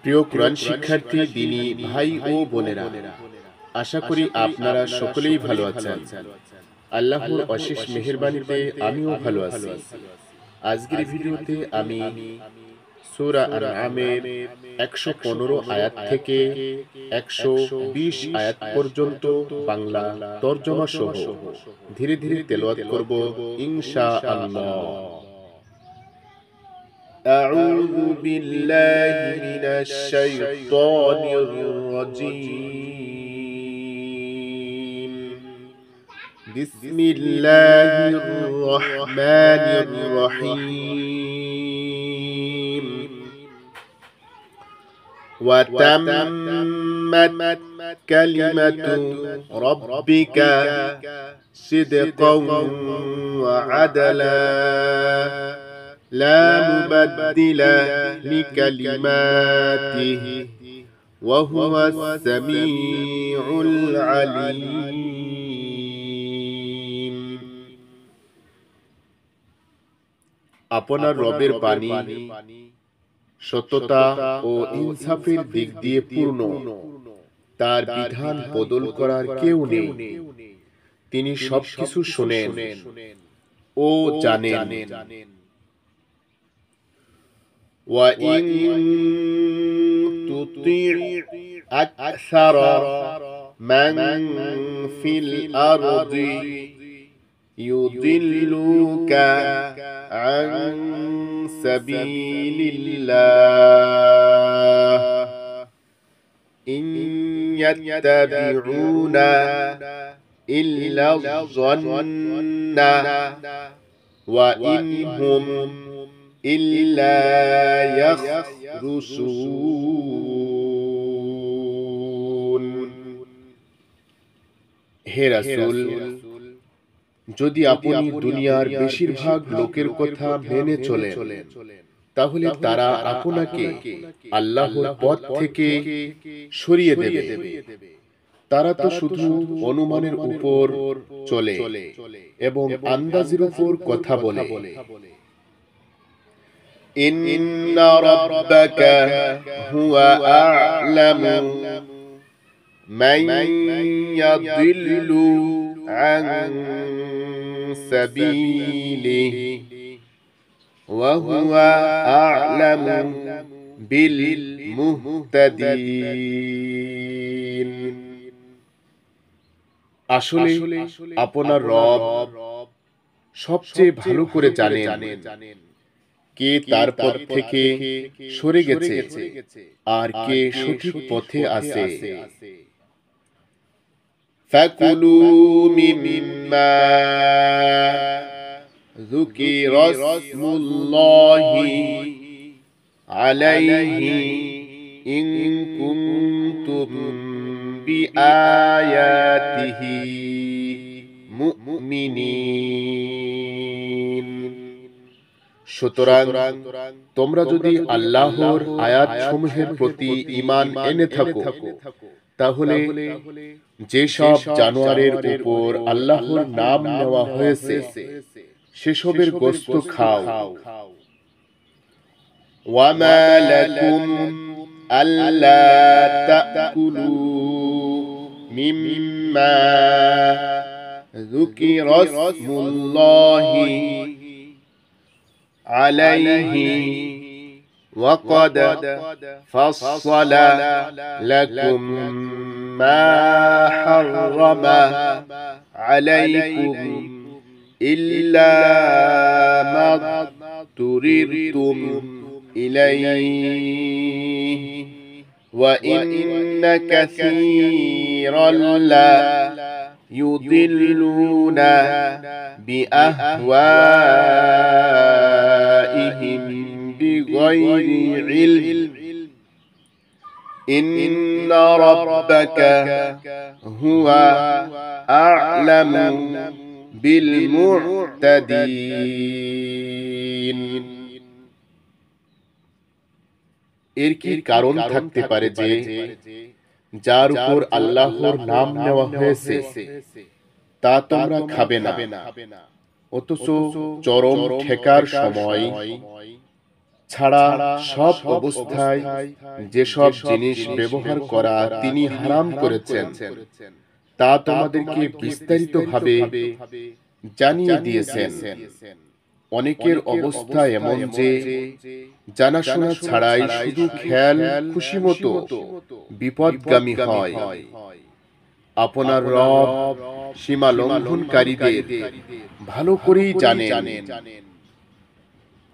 প্রিয় কোরআন শিক্ষার্থী দিনী ভাই ও বোনেরা, আশা করি আপনারা সকলেই ভালো আছেন। আল্লাহর অশেষ মেহেরবানিতে আমিও ভালো আছি। আজকের ভিডিওতে আমি সূরা আনআমের ১১৫ আয়াত থেকে ১২০ আয়াত পর্যন্ত বাংলা তরজমা সহ ধীরে ধীরে তেলাওয়াত করব ইনশাআল্লাহ। أعوذ بالله من الشيطان الرجيم. بسم الله الرحمن الرحيم. وتمت كلمة ربك صدقا وعدلا لا مبدل لكلماته وهو السميع العليم. আপনার রবের বাণী সত্যতা ও ইনসাফের দিক দিয়ে পূর্ণ। তার বিধান বদল করার কেউ নেই। তিনি সবকিছু শোনেন ও জানেন। وَإِن تُطِعْ أَكْثَرَ مَن فِي الْأَرْضِ يُضِلُّوكَ عَن سَبِيلِ اللَّهِ إِن يَتَّبِعُونَ إِلَّا الظَّنَّ وَإِنْ هُمْ إِلَّا يَخْرُصُونَ. হে রাসূল, যদি আপনি দুনিয়ার বেশিরভাগ লোকের কথা মেনে চলেন, তাহলে তারা আপনাকে আল্লাহর পথ থেকে সরিয়ে দেবে। তারা তো শুধু অনুমানের উপর চলে এবং আন্দাজের উপর কথা বলে। إن ربك هو أعلم من يضل عن سبيله وهو أعلم بالمهتدين. আসলে আপনার রব সবচেয়ে ভালো করে জানেন কে তার পথ থেকে সরে গেছে আর কে সঠিক পথে আছে। ফাকুলু মিম্মা যুকিরা ইসমুল্লাহি আলাইহি ইন কুনতুম বিআয়াতিহি মুমিনিন. সুতরাং তোমরা যদি আল্লাহর আয়াতসমূহের প্রতি ঈমান এনে থাকো, তাহলে যেসব জানোয়ারের উপর আল্লাহর নাম নেওয়া হয়েছে সেসবের গোশত খাও। ওয়ামা লাকুম আল্লা তাকুলু মিম্মা যুকিরা ইসমুল্লাহি عليه وقد فصل لكم ما حرم عليكم إلا ما اضطررتم إليه وإن كثيرا لا يضلون بأهوائهم بغير علم إن ربك هو أعلم بالمعتدين. এর কি কারণ থাকতে পারে যে যার উপর আল্লাহর নাম নেওয়া হয়েছে তা তোমরা খাবে না, অথচ চরম ঠেকার সময় ছাড়া সব অবস্থায় যেসব জিনিস ব্যবহার করা তিনি হারাম করেছেন তা তোমাদেরকে বিস্তারিতভাবে জানিয়ে দিয়েছেন। অনেকের অবস্থা এমন যে জানাশোনা ছাড়াই শুধু খেয়াল খুশিমতো বিপদগামী হয়। আপনার রব সীমা লঙ্ঘনকারীদের ভালো করেই জানেন।